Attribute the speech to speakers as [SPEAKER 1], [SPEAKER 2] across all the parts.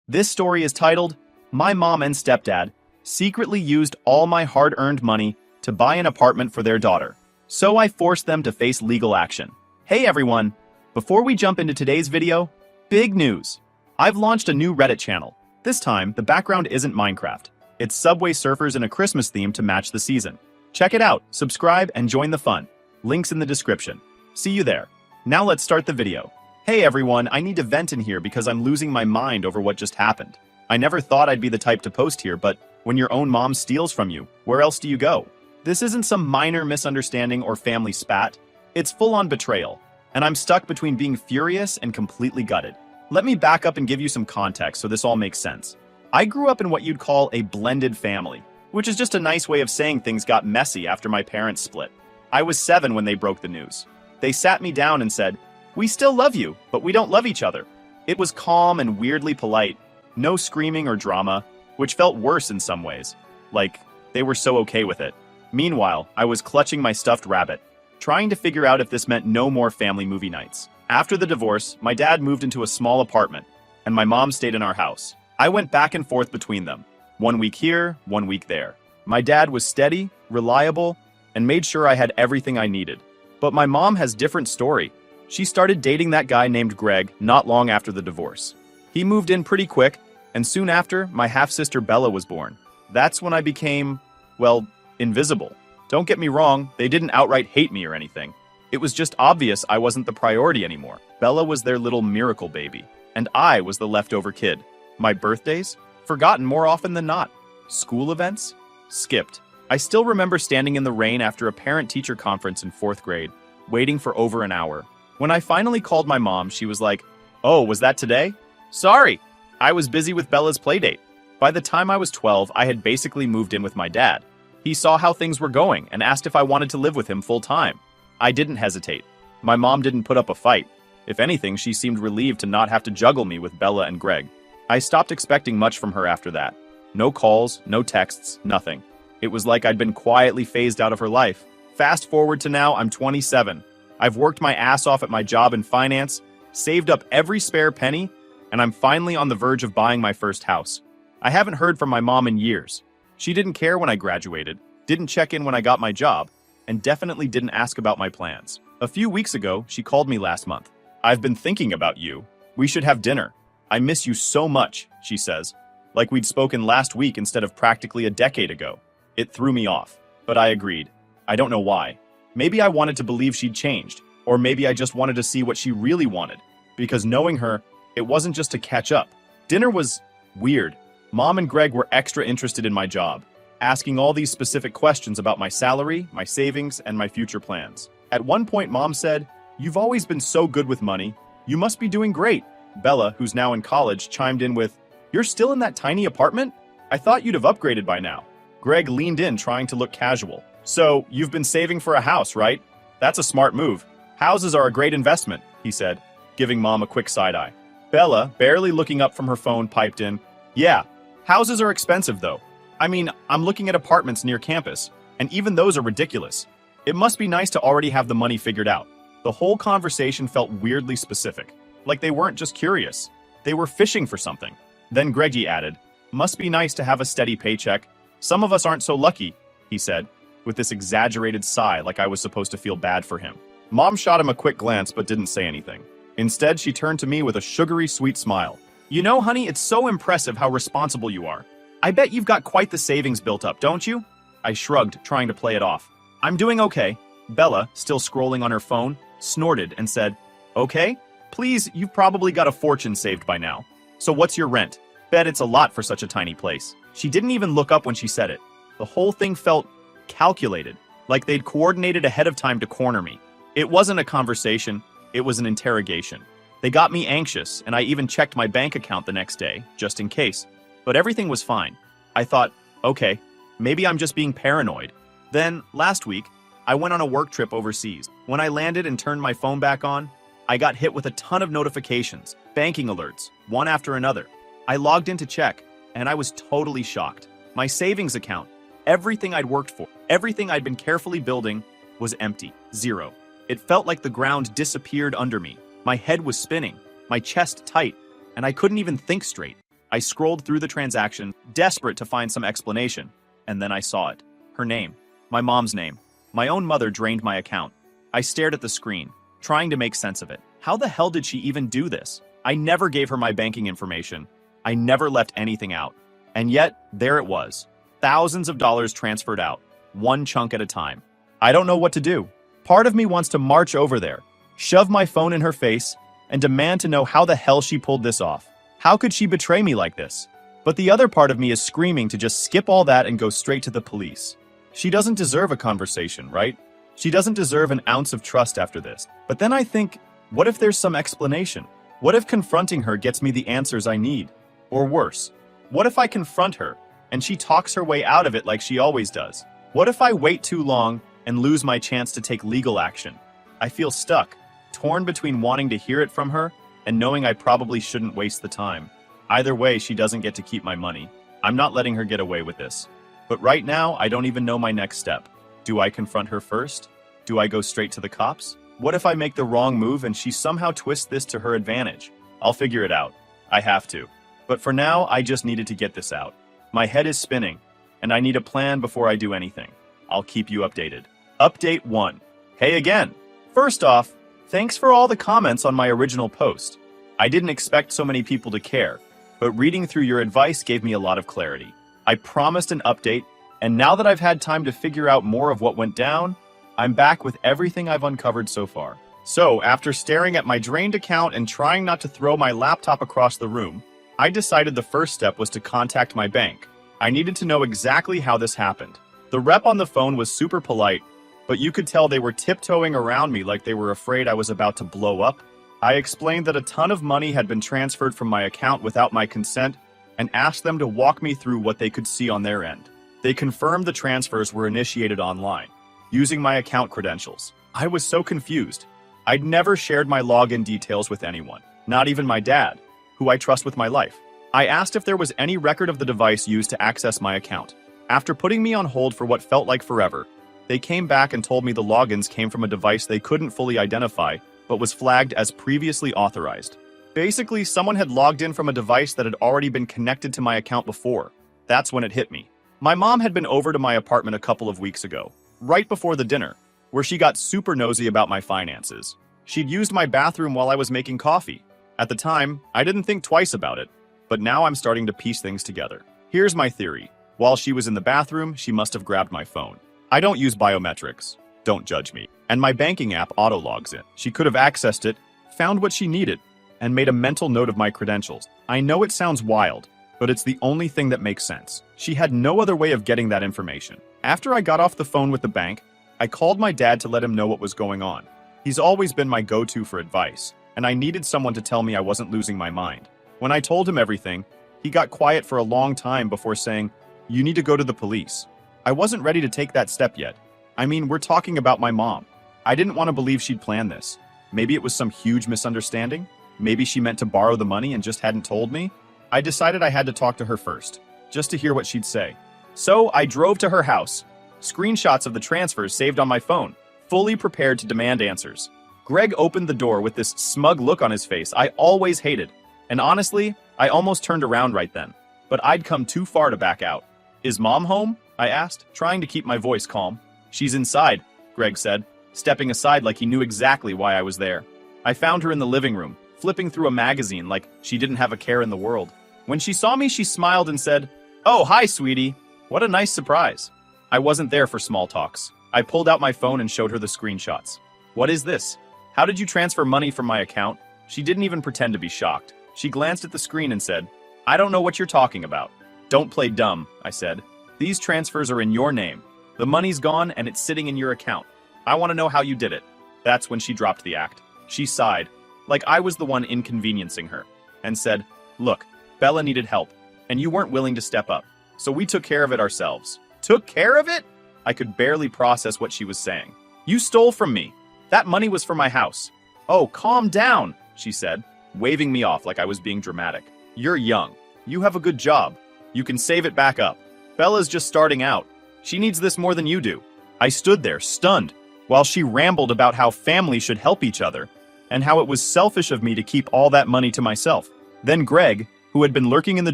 [SPEAKER 1] This story is titled, My Mom and Stepdad Secretly Used All My Hard-Earned Money to Buy an Apartment for Their Daughter. So I forced them to face legal action. Hey everyone! Before we jump into today's video, big news! I've launched a new Reddit channel. This time, the background isn't Minecraft. It's Subway Surfers in a Christmas theme to match the season. Check it out, subscribe, and join the fun. Links in the description. See you there. Now let's start the video. Hey everyone, I need to vent in here because I'm losing my mind over what just happened. I never thought I'd be the type to post here, but when your own mom steals from you, where else do you go? This isn't some minor misunderstanding or family spat. It's full-on betrayal, and I'm stuck between being furious and completely gutted. Let me back up and give you some context so this all makes sense. I grew up in what you'd call a blended family, which is just a nice way of saying things got messy after my parents split. I was 7 when they broke the news. They sat me down and said, "We still love you, but we don't love each other." It was calm and weirdly polite, no screaming or drama, which felt worse in some ways. Like, they were so okay with it. Meanwhile, I was clutching my stuffed rabbit, trying to figure out if this meant no more family movie nights. After the divorce, my dad moved into a small apartment, and my mom stayed in our house. I went back and forth between them, 1 week here, 1 week there. My dad was steady, reliable, and made sure I had everything I needed. But my mom has a different story. She started dating that guy named Greg not long after the divorce. He moved in pretty quick, and soon after, my half-sister Bella was born. That's when I became, well, invisible. Don't get me wrong, they didn't outright hate me or anything. It was just obvious I wasn't the priority anymore. Bella was their little miracle baby, and I was the leftover kid. My birthdays? Forgotten more often than not. School events? Skipped. I still remember standing in the rain after a parent-teacher conference in 4th grade, waiting for over an hour. When I finally called my mom, she was like, "Oh, was that today? Sorry, I was busy with Bella's playdate." By the time I was 12, I had basically moved in with my dad. He saw how things were going and asked if I wanted to live with him full time. I didn't hesitate. My mom didn't put up a fight. If anything, she seemed relieved to not have to juggle me with Bella and Greg. I stopped expecting much from her after that. No calls, no texts, nothing. It was like I'd been quietly phased out of her life. Fast forward to now, I'm 27. I've worked my ass off at my job in finance, saved up every spare penny, and I'm finally on the verge of buying my first house. I haven't heard from my mom in years. She didn't care when I graduated, didn't check in when I got my job, and definitely didn't ask about my plans. A few weeks ago, she called me last month. "I've been thinking about you. We should have dinner. I miss you so much," she says, like we'd spoken last week instead of practically a decade ago. It threw me off, but I agreed. I don't know why. Maybe I wanted to believe she'd changed, or maybe I just wanted to see what she really wanted, because knowing her, it wasn't just to catch up. Dinner was weird. Mom and Greg were extra interested in my job, asking all these specific questions about my salary, my savings, and my future plans. At one point, Mom said, "You've always been so good with money. You must be doing great." Bella, who's now in college, chimed in with, "You're still in that tiny apartment? I thought you'd have upgraded by now." Greg leaned in, trying to look casual. "So, you've been saving for a house, right? That's a smart move. Houses are a great investment," he said, giving Mom a quick side-eye. Bella, barely looking up from her phone, piped in, "Yeah, houses are expensive though. I mean, I'm looking at apartments near campus, and even those are ridiculous. It must be nice to already have the money figured out." The whole conversation felt weirdly specific, like they weren't just curious. They were fishing for something. Then Greggy added, "Must be nice to have a steady paycheck. Some of us aren't so lucky," he said, with this exaggerated sigh like I was supposed to feel bad for him. Mom shot him a quick glance but didn't say anything. Instead, she turned to me with a sugary, sweet smile. "You know, honey, it's so impressive how responsible you are. I bet you've got quite the savings built up, don't you?" I shrugged, trying to play it off. "I'm doing okay." Bella, still scrolling on her phone, snorted and said, "Okay? Please, you've probably got a fortune saved by now. So what's your rent? Bet it's a lot for such a tiny place." She didn't even look up when she said it. The whole thing felt calculated, like they'd coordinated ahead of time to corner me. It wasn't a conversation, it was an interrogation. They got me anxious, and I even checked my bank account the next day, just in case. But everything was fine. I thought, okay, maybe I'm just being paranoid. Then, last week, I went on a work trip overseas. When I landed and turned my phone back on, I got hit with a ton of notifications, banking alerts, one after another. I logged in to check, and I was totally shocked. My savings account, everything I'd worked for, everything I'd been carefully building, was empty. Zero. It felt like the ground disappeared under me. My head was spinning, my chest tight, and I couldn't even think straight. I scrolled through the transaction, desperate to find some explanation, and then I saw it. Her name. My mom's name. My own mother drained my account. I stared at the screen, trying to make sense of it. How the hell did she even do this? I never gave her my banking information. I never left anything out. And yet, there it was. Thousands of dollars transferred out, one chunk at a time. I don't know what to do. Part of me wants to march over there, shove my phone in her face, and demand to know how the hell she pulled this off. How could she betray me like this? But the other part of me is screaming to just skip all that and go straight to the police. She doesn't deserve a conversation, right? She doesn't deserve an ounce of trust after this. But then I think, what if there's some explanation? What if confronting her gets me the answers I need? Or worse, what if I confront her and she talks her way out of it like she always does? What if I wait too long and lose my chance to take legal action? I feel stuck, torn between wanting to hear it from her and knowing I probably shouldn't waste the time. Either way, she doesn't get to keep my money. I'm not letting her get away with this. But right now, I don't even know my next step. Do I confront her first? Do I go straight to the cops? What if I make the wrong move and she somehow twists this to her advantage? I'll figure it out. I have to. But for now, I just needed to get this out. My head is spinning, and I need a plan before I do anything. I'll keep you updated. Update 1. Hey again! First off, thanks for all the comments on my original post. I didn't expect so many people to care, but reading through your advice gave me a lot of clarity. I promised an update, and now that I've had time to figure out more of what went down, I'm back with everything I've uncovered so far. So, after staring at my drained account and trying not to throw my laptop across the room, I decided the first step was to contact my bank. I needed to know exactly how this happened. The rep on the phone was super polite, but you could tell they were tiptoeing around me like they were afraid I was about to blow up. I explained that a ton of money had been transferred from my account without my consent and asked them to walk me through what they could see on their end. They confirmed the transfers were initiated online, using my account credentials. I was so confused. I'd never shared my login details with anyone, not even my dad, who I trust with my life. I asked if there was any record of the device used to access my account. After putting me on hold for what felt like forever, they came back and told me the logins came from a device they couldn't fully identify, but was flagged as previously authorized. Basically, someone had logged in from a device that had already been connected to my account before. That's when it hit me. My mom had been over to my apartment a couple of weeks ago, right before the dinner, where she got super nosy about my finances. She'd used my bathroom while I was making coffee. At the time, I didn't think twice about it, but now I'm starting to piece things together. Here's my theory. While she was in the bathroom, she must have grabbed my phone. I don't use biometrics. Don't judge me. And my banking app auto-logs in. She could have accessed it, found what she needed, and made a mental note of my credentials. I know it sounds wild, but it's the only thing that makes sense. She had no other way of getting that information. After I got off the phone with the bank, I called my dad to let him know what was going on. He's always been my go-to for advice, and I needed someone to tell me I wasn't losing my mind. When I told him everything, he got quiet for a long time before saying, "You need to go to the police." I wasn't ready to take that step yet. I mean, we're talking about my mom. I didn't want to believe she'd planned this. Maybe it was some huge misunderstanding. Maybe she meant to borrow the money and just hadn't told me. I decided I had to talk to her first, just to hear what she'd say. So I drove to her house, screenshots of the transfers saved on my phone, fully prepared to demand answers. Greg opened the door with this smug look on his face I always hated. And honestly, I almost turned around right then. But I'd come too far to back out. "Is Mom home?" I asked, trying to keep my voice calm. "She's inside," Greg said, stepping aside like he knew exactly why I was there. I found her in the living room, flipping through a magazine like she didn't have a care in the world. When she saw me, she smiled and said, "Oh, hi, sweetie. What a nice surprise." I wasn't there for small talks. I pulled out my phone and showed her the screenshots. "What is this? How did you transfer money from my account?" She didn't even pretend to be shocked. She glanced at the screen and said, "I don't know what you're talking about." "Don't play dumb," I said. "These transfers are in your name. The money's gone and it's sitting in your account. I want to know how you did it." That's when she dropped the act. She sighed, like I was the one inconveniencing her, and said, "Look, Bella needed help, and you weren't willing to step up. So we took care of it ourselves." "Took care of it?" I could barely process what she was saying. "You stole from me. That money was for my house." "Oh, calm down," she said, waving me off like I was being dramatic. "You're young. You have a good job. You can save it back up. Bella's just starting out. She needs this more than you do." I stood there, stunned, while she rambled about how family should help each other, and how it was selfish of me to keep all that money to myself. Then Greg, who had been lurking in the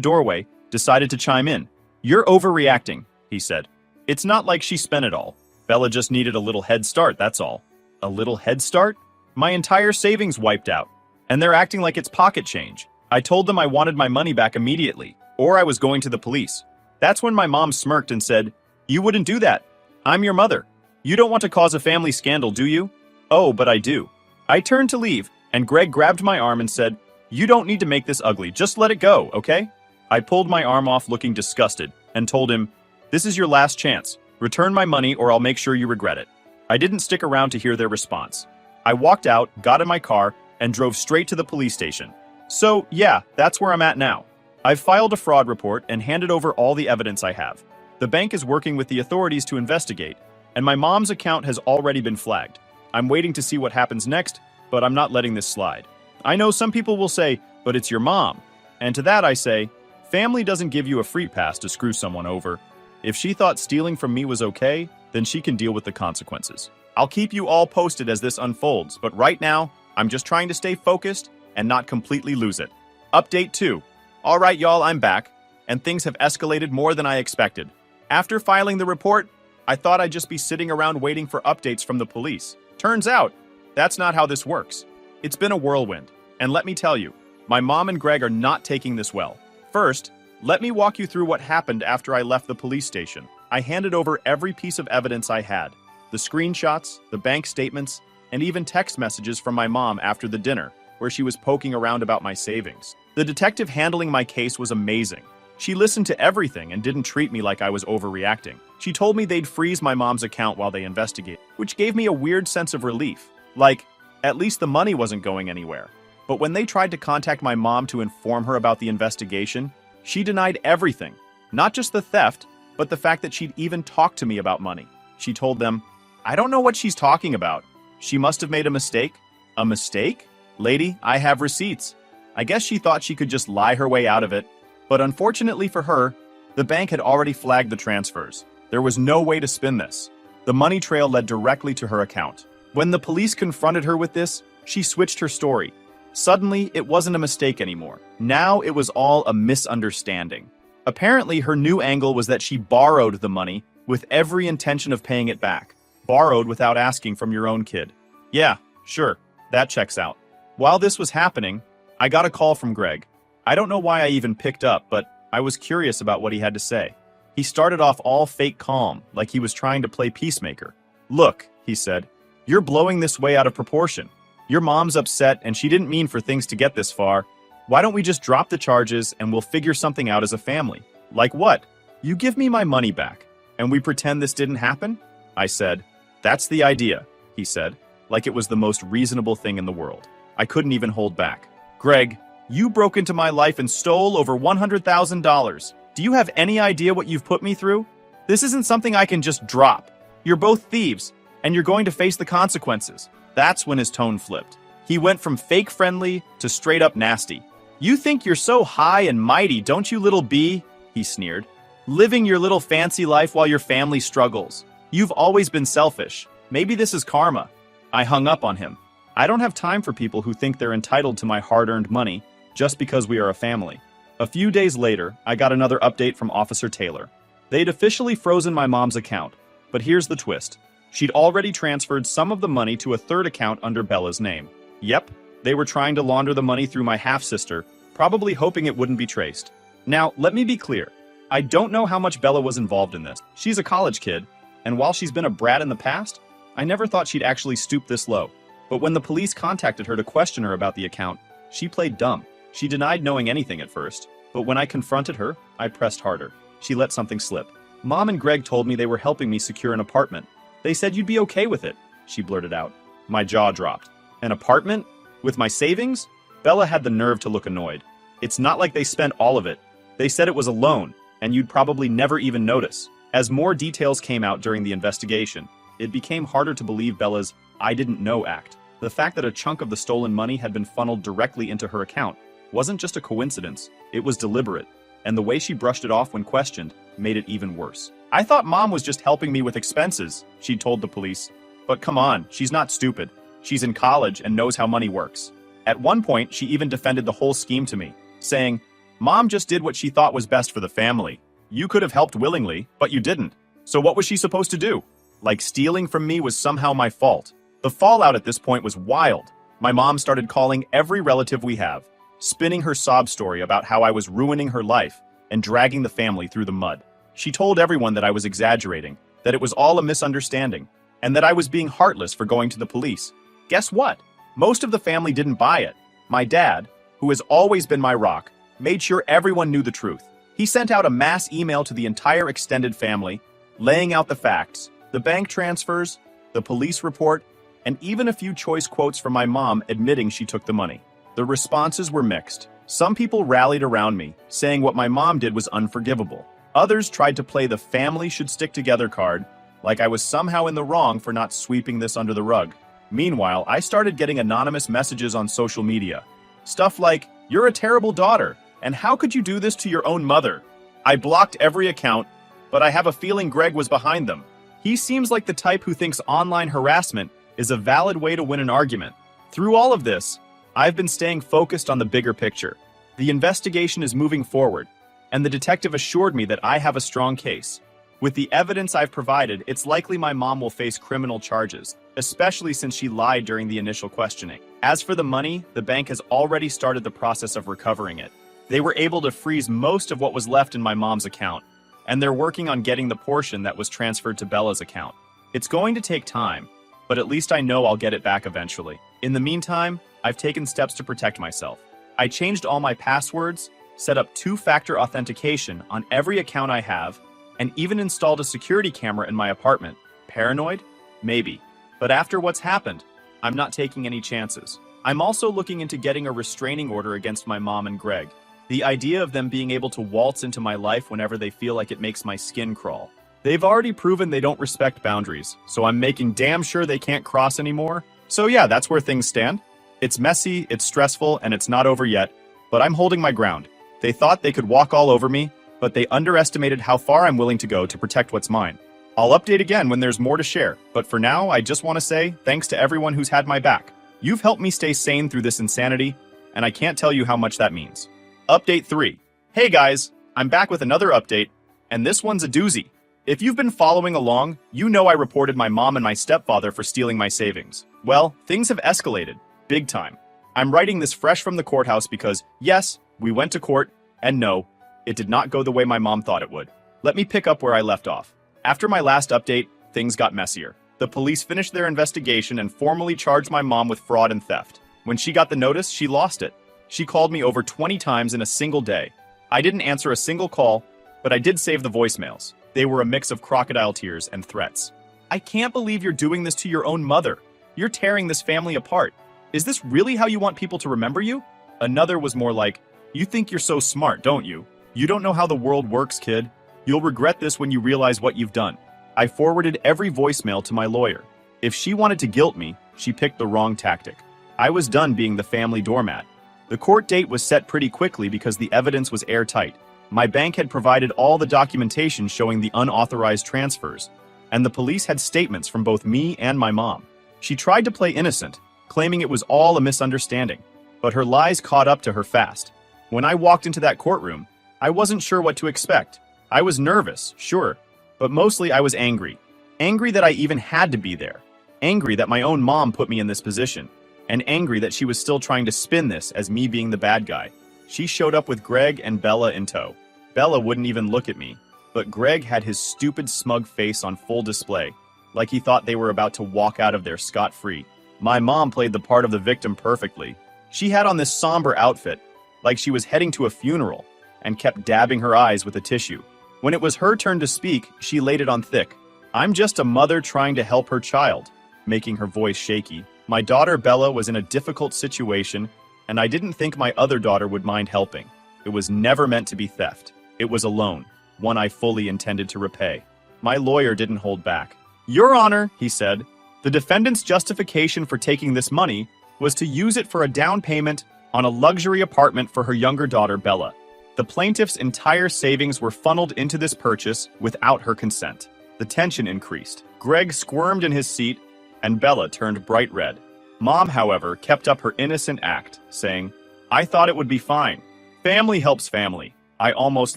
[SPEAKER 1] doorway, decided to chime in. "You're overreacting," he said. "It's not like she spent it all. Bella just needed a little head start, that's all." A little head start? My entire savings wiped out, and they're acting like it's pocket change. I told them I wanted my money back immediately, or I was going to the police. That's when my mom smirked and said, "You wouldn't do that. I'm your mother. You don't want to cause a family scandal, do you?" "Oh, but I do." I turned to leave, and Greg grabbed my arm and said, "You don't need to make this ugly. Just let it go, okay?" I pulled my arm off looking disgusted and told him, "This is your last chance. Return my money or I'll make sure you regret it." I didn't stick around to hear their response. I walked out, got in my car, and drove straight to the police station. So, yeah, that's where I'm at now. I've filed a fraud report and handed over all the evidence I have. The bank is working with the authorities to investigate, and my mom's account has already been flagged. I'm waiting to see what happens next, but I'm not letting this slide. I know some people will say, "But it's your mom." And to that I say, family doesn't give you a free pass to screw someone over. If she thought stealing from me was okay, then she can deal with the consequences. I'll keep you all posted as this unfolds, but right now, I'm just trying to stay focused and not completely lose it. Update 2. All right, y'all, I'm back, and things have escalated more than I expected. After filing the report, I thought I'd just be sitting around waiting for updates from the police. Turns out, that's not how this works. It's been a whirlwind, and let me tell you, my mom and Greg are not taking this well. First, let me walk you through what happened after I left the police station. I handed over every piece of evidence I had. The screenshots, the bank statements, and even text messages from my mom after the dinner, where she was poking around about my savings. The detective handling my case was amazing. She listened to everything and didn't treat me like I was overreacting. She told me they'd freeze my mom's account while they investigate, which gave me a weird sense of relief. Like, at least the money wasn't going anywhere. But when they tried to contact my mom to inform her about the investigation, she denied everything. Not just the theft, but the fact that she'd even talked to me about money. She told them, "I don't know what she's talking about. She must have made a mistake." A mistake? Lady, I have receipts. I guess she thought she could just lie her way out of it. But unfortunately for her, the bank had already flagged the transfers. There was no way to spin this. The money trail led directly to her account. When the police confronted her with this, she switched her story. Suddenly, it wasn't a mistake anymore. Now it was all a misunderstanding. Apparently, her new angle was that she borrowed the money with every intention of paying it back. Borrowed without asking from your own kid. Yeah, sure, that checks out. While this was happening, I got a call from Greg. I don't know why I even picked up, but I was curious about what he had to say. He started off all fake calm, like he was trying to play peacemaker. "Look," he said, "you're blowing this way out of proportion. Your mom's upset and she didn't mean for things to get this far. Why don't we just drop the charges and we'll figure something out as a family?" "Like what?" "You give me my money back, and we pretend this didn't happen?" I said. "That's the idea," he said, like it was the most reasonable thing in the world. I couldn't even hold back. "Greg, you broke into my life and stole over $100,000. Do you have any idea what you've put me through? This isn't something I can just drop. You're both thieves, and you're going to face the consequences." That's when his tone flipped. He went from fake friendly to straight up nasty. "You think you're so high and mighty, don't you, little bee?" he sneered. "Living your little fancy life while your family struggles. You've always been selfish. Maybe this is karma." I hung up on him. I don't have time for people who think they're entitled to my hard-earned money just because we are a family. A few days later, I got another update from Officer Taylor. They'd officially frozen my mom's account, but here's the twist. She'd already transferred some of the money to a third account under Bella's name. Yep, they were trying to launder the money through my half-sister, probably hoping it wouldn't be traced. Now, let me be clear. I don't know how much Bella was involved in this. She's a college kid, and while she's been a brat in the past, I never thought she'd actually stoop this low. But when the police contacted her to question her about the account, she played dumb. She denied knowing anything at first, but when I confronted her, I pressed harder. She let something slip. "Mom and Greg told me they were helping me secure an apartment. They said you'd be okay with it," she blurted out. My jaw dropped. "An apartment? With my savings?" Bella had the nerve to look annoyed. "It's not like they spent all of it. They said it was a loan, and you'd probably never even notice." As more details came out during the investigation, it became harder to believe Bella's "I didn't know" act. The fact that a chunk of the stolen money had been funneled directly into her account wasn't just a coincidence, it was deliberate, and the way she brushed it off when questioned made it even worse. "I thought Mom was just helping me with expenses," she told the police. "But come on, she's not stupid. She's in college and knows how money works." At one point, she even defended the whole scheme to me, saying, Mom just did what she thought was best for the family. You could have helped willingly, but you didn't. So what was she supposed to do? Like stealing from me was somehow my fault. The fallout at this point was wild. My mom started calling every relative we have, spinning her sob story about how I was ruining her life and dragging the family through the mud. She told everyone that I was exaggerating, that it was all a misunderstanding, and that I was being heartless for going to the police. Guess what? Most of the family didn't buy it. My dad, who has always been my rock, made sure everyone knew the truth. He sent out a mass email to the entire extended family, laying out the facts, the bank transfers, the police report, and even a few choice quotes from my mom admitting she took the money. The responses were mixed. Some people rallied around me, saying what my mom did was unforgivable. Others tried to play the family should stick together card, like I was somehow in the wrong for not sweeping this under the rug. Meanwhile, I started getting anonymous messages on social media. Stuff like, "You're a terrible daughter, and how could you do this to your own mother?" I blocked every account, but I have a feeling Greg was behind them. He seems like the type who thinks online harassment is a valid way to win an argument. Through all of this, I've been staying focused on the bigger picture. The investigation is moving forward, and the detective assured me that I have a strong case. With the evidence I've provided, it's likely my mom will face criminal charges, especially since she lied during the initial questioning. As for the money, the bank has already started the process of recovering it. They were able to freeze most of what was left in my mom's account, and they're working on getting the portion that was transferred to Bella's account. It's going to take time, but at least I know I'll get it back eventually. In the meantime, I've taken steps to protect myself. I changed all my passwords, set up two-factor authentication on every account I have, and even installed a security camera in my apartment. Paranoid? Maybe. But after what's happened, I'm not taking any chances. I'm also looking into getting a restraining order against my mom and Greg. The idea of them being able to waltz into my life whenever they feel like it makes my skin crawl. They've already proven they don't respect boundaries, so I'm making damn sure they can't cross anymore. So yeah, that's where things stand. It's messy, it's stressful, and it's not over yet, but I'm holding my ground. They thought they could walk all over me, but they underestimated how far I'm willing to go to protect what's mine. I'll update again when there's more to share, but for now, I just want to say thanks to everyone who's had my back. You've helped me stay sane through this insanity, and I can't tell you how much that means. Update 3. Hey guys, I'm back with another update, and this one's a doozy. If you've been following along, you know I reported my mom and my stepfather for stealing my savings. Well, things have escalated, big time. I'm writing this fresh from the courthouse because, yes, we went to court, and no, it did not go the way my mom thought it would. Let me pick up where I left off. After my last update, things got messier. The police finished their investigation and formally charged my mom with fraud and theft. When she got the notice, she lost it. She called me over 20 times in a single day. I didn't answer a single call, but I did save the voicemails. They were a mix of crocodile tears and threats. "I can't believe you're doing this to your own mother. You're tearing this family apart. Is this really how you want people to remember you?" Another was more like, "You think you're so smart, don't you? You don't know how the world works, kid. You'll regret this when you realize what you've done." I forwarded every voicemail to my lawyer. If she wanted to guilt me, she picked the wrong tactic. I was done being the family doormat. The court date was set pretty quickly because the evidence was airtight. My bank had provided all the documentation showing the unauthorized transfers, and the police had statements from both me and my mom. She tried to play innocent, claiming it was all a misunderstanding, but her lies caught up to her fast. When I walked into that courtroom, I wasn't sure what to expect. I was nervous, sure, but mostly I was angry. Angry that I even had to be there. Angry that my own mom put me in this position, and angry that she was still trying to spin this as me being the bad guy. She showed up with Greg and Bella in tow. Bella wouldn't even look at me, but Greg had his stupid smug face on full display, like he thought they were about to walk out of there scot-free. My mom played the part of the victim perfectly. She had on this somber outfit, like she was heading to a funeral, and kept dabbing her eyes with a tissue. When it was her turn to speak, she laid it on thick. "I'm just a mother trying to help her child," making her voice shaky. My daughter Bella was in a difficult situation, and I didn't think my other daughter would mind helping. It was never meant to be theft. It was a loan, one I fully intended to repay. My lawyer didn't hold back. "Your Honor," he said, "the defendant's justification for taking this money was to use it for a down payment on a luxury apartment for her younger daughter Bella. The plaintiff's entire savings were funneled into this purchase without her consent." The tension increased. Greg squirmed in his seat, and Bella turned bright red. Mom, however, kept up her innocent act, saying, "I thought it would be fine. Family helps family. I almost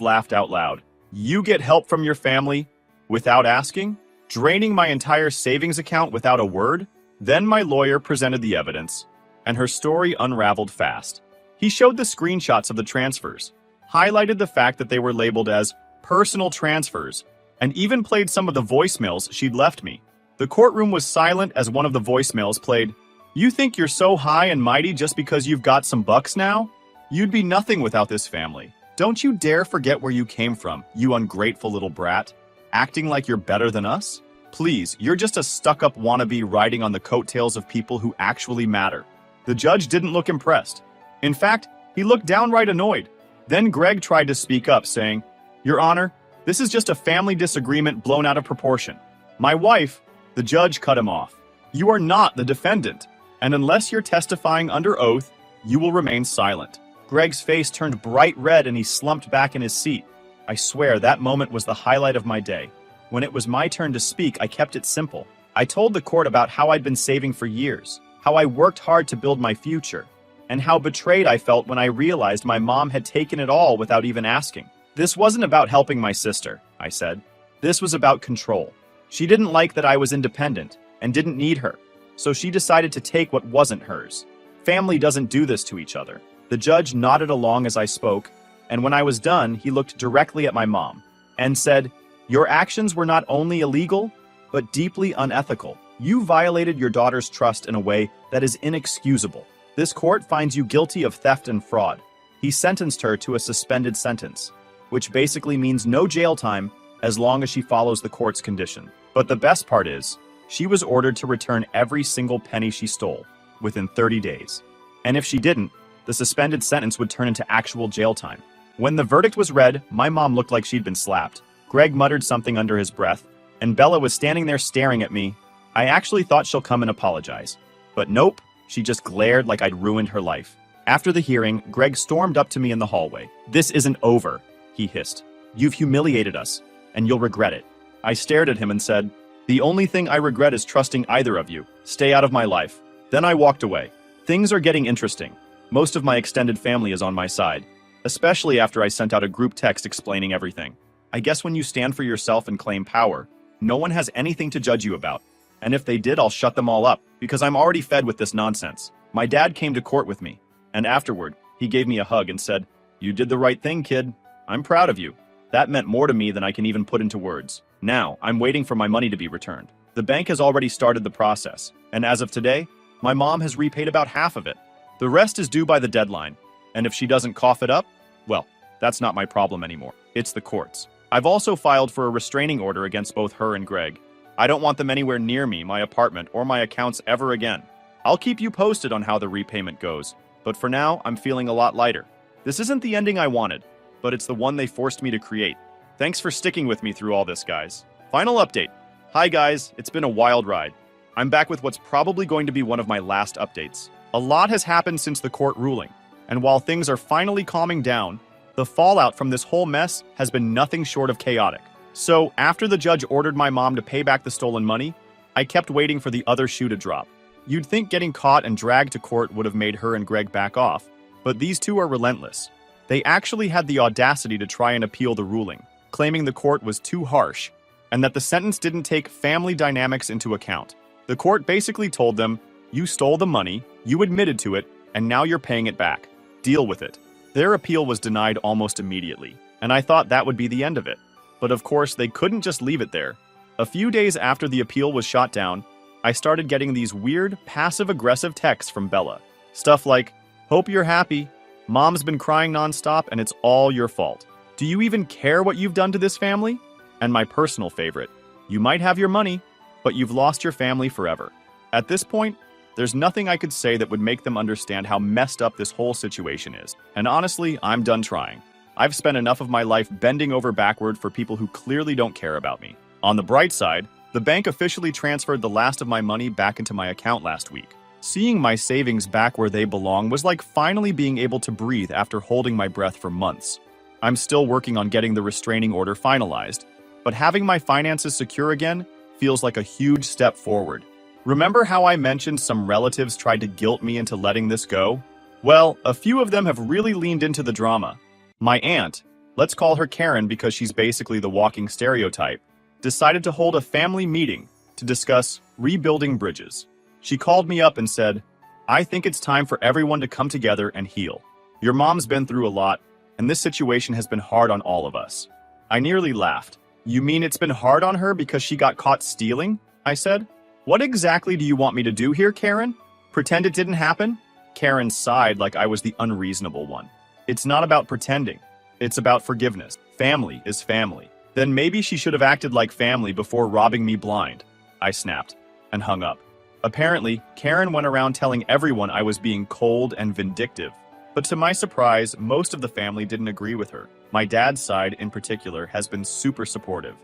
[SPEAKER 1] laughed out loud. You get help from your family without asking? Draining my entire savings account without a word? Then my lawyer presented the evidence, and her story unraveled fast. He showed the screenshots of the transfers, highlighted the fact that they were labeled as personal transfers, and even played some of the voicemails she'd left me. The courtroom was silent as one of the voicemails played. You think you're so high and mighty just because you've got some bucks now? You'd be nothing without this family. Don't you dare forget where you came from, you ungrateful little brat. Acting like you're better than us? Please, you're just a stuck-up wannabe riding on the coattails of people who actually matter. The judge didn't look impressed. In fact, he looked downright annoyed. Then Greg tried to speak up, saying, Your Honor, this is just a family disagreement blown out of proportion. My wife, the judge cut him off. You are not the defendant, and unless you're testifying under oath, you will remain silent. Greg's face turned bright red and he slumped back in his seat. I swear that moment was the highlight of my day. When it was my turn to speak, I kept it simple. I told the court about how I'd been saving for years, how I worked hard to build my future, and how betrayed I felt when I realized my mom had taken it all without even asking. This wasn't about helping my sister, I said. This was about control. She didn't like that I was independent and didn't need her, so she decided to take what wasn't hers. Family doesn't do this to each other. The judge nodded along as I spoke, and when I was done, he looked directly at my mom and said, Your actions were not only illegal, but deeply unethical. You violated your daughter's trust in a way that is inexcusable. This court finds you guilty of theft and fraud. He sentenced her to a suspended sentence, which basically means no jail time as long as she follows the court's condition. But the best part is, she was ordered to return every single penny she stole within 30 days. And if she didn't, the suspended sentence would turn into actual jail time. When the verdict was read, my mom looked like she'd been slapped. Greg muttered something under his breath, and Bella was standing there staring at me. I actually thought she'll come and apologize. But nope, she just glared like I'd ruined her life. After the hearing, Greg stormed up to me in the hallway. This isn't over, he hissed. You've humiliated us, and you'll regret it. I stared at him and said, The only thing I regret is trusting either of you. Stay out of my life. Then I walked away. Things are getting interesting. Most of my extended family is on my side, especially after I sent out a group text explaining everything. I guess when you stand for yourself and claim power, no one has anything to judge you about. And if they did, I'll shut them all up, because I'm already fed with this nonsense. My dad came to court with me, and afterward, he gave me a hug and said, You did the right thing, kid. I'm proud of you. That meant more to me than I can even put into words. Now, I'm waiting for my money to be returned. The bank has already started the process, and as of today, my mom has repaid about half of it. The rest is due by the deadline, and if she doesn't cough it up, well, that's not my problem anymore. It's the courts. I've also filed for a restraining order against both her and Greg. I don't want them anywhere near me, my apartment, or my accounts ever again. I'll keep you posted on how the repayment goes, but for now, I'm feeling a lot lighter. This isn't the ending I wanted, but it's the one they forced me to create. Thanks for sticking with me through all this, guys. Final update. Hi guys, it's been a wild ride. I'm back with what's probably going to be one of my last updates. A lot has happened since the court ruling, and while things are finally calming down, the fallout from this whole mess has been nothing short of chaotic. So, after the judge ordered my mom to pay back the stolen money, I kept waiting for the other shoe to drop. You'd think getting caught and dragged to court would have made her and Greg back off, but these two are relentless. They actually had the audacity to try and appeal the ruling, claiming the court was too harsh, and that the sentence didn't take family dynamics into account. The court basically told them, You stole the money, you admitted to it, and now you're paying it back. Deal with it. Their appeal was denied almost immediately, and I thought that would be the end of it. But of course, they couldn't just leave it there. A few days after the appeal was shot down, I started getting these weird, passive-aggressive texts from Bella. Stuff like, Hope you're happy. Mom's been crying nonstop, and it's all your fault. Do you even care what you've done to this family? And my personal favorite, You might have your money, but you've lost your family forever. At this point, there's nothing I could say that would make them understand how messed up this whole situation is. And honestly, I'm done trying. I've spent enough of my life bending over backward for people who clearly don't care about me. On the bright side, the bank officially transferred the last of my money back into my account last week. Seeing my savings back where they belong was like finally being able to breathe after holding my breath for months. I'm still working on getting the restraining order finalized, but having my finances secure again feels like a huge step forward. Remember how I mentioned some relatives tried to guilt me into letting this go? Well, a few of them have really leaned into the drama. My aunt, let's call her Karen because she's basically the walking stereotype, decided to hold a family meeting to discuss rebuilding bridges. She called me up and said, "I think it's time for everyone to come together and heal. Your mom's been through a lot, and this situation has been hard on all of us." I nearly laughed. "You mean it's been hard on her because she got caught stealing?" I said. "What exactly do you want me to do here, Karen? Pretend it didn't happen?" Karen sighed like I was the unreasonable one. "It's not about pretending. It's about forgiveness. Family is family." "Then maybe she should have acted like family before robbing me blind," I snapped, and hung up. Apparently, Karen went around telling everyone I was being cold and vindictive. But to my surprise, most of the family didn't agree with her. My dad's side, in particular, has been super supportive.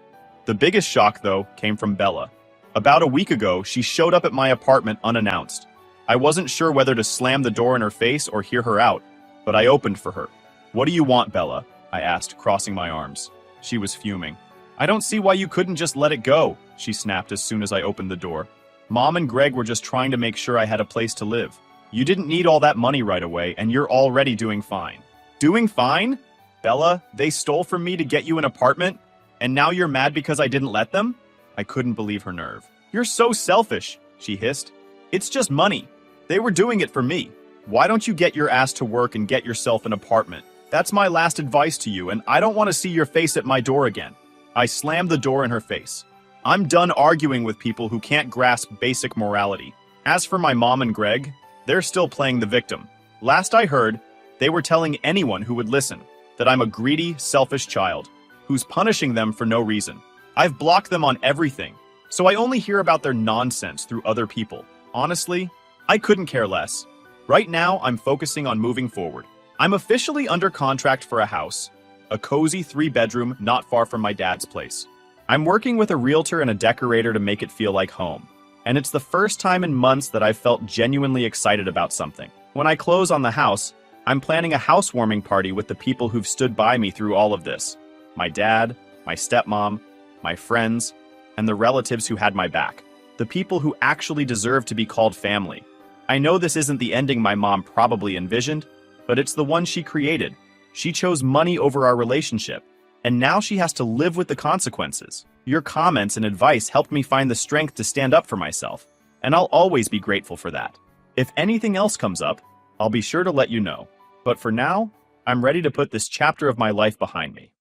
[SPEAKER 1] The biggest shock, though, came from Bella. About a week ago, she showed up at my apartment unannounced. I wasn't sure whether to slam the door in her face or hear her out, but I opened for her. "What do you want, Bella?" I asked, crossing my arms. She was fuming. "I don't see why you couldn't just let it go," she snapped as soon as I opened the door. "Mom and Greg were just trying to make sure I had a place to live. You didn't need all that money right away, and you're already doing fine." "Doing fine? Bella, they stole from me to get you an apartment, and now you're mad because I didn't let them?" I couldn't believe her nerve. "You're so selfish," she hissed. "It's just money. They were doing it for me. Why don't you get your ass to work and get yourself an apartment? That's my last advice to you, and I don't want to see your face at my door again." I slammed the door in her face. I'm done arguing with people who can't grasp basic morality. As for my mom and Greg, they're still playing the victim. Last I heard, they were telling anyone who would listen that I'm a greedy, selfish child who's punishing them for no reason. I've blocked them on everything, so I only hear about their nonsense through other people. Honestly, I couldn't care less. Right now, I'm focusing on moving forward. I'm officially under contract for a house, a cozy 3-bedroom not far from my dad's place. I'm working with a realtor and a decorator to make it feel like home. And it's the first time in months that I've felt genuinely excited about something. When I close on the house, I'm planning a housewarming party with the people who've stood by me through all of this. My dad, my stepmom, my friends, and the relatives who had my back. The people who actually deserve to be called family. I know this isn't the ending my mom probably envisioned, but it's the one she created. She chose money over our relationship, and now she has to live with the consequences. Your comments and advice helped me find the strength to stand up for myself, and I'll always be grateful for that. If anything else comes up, I'll be sure to let you know. But for now, I'm ready to put this chapter of my life behind me.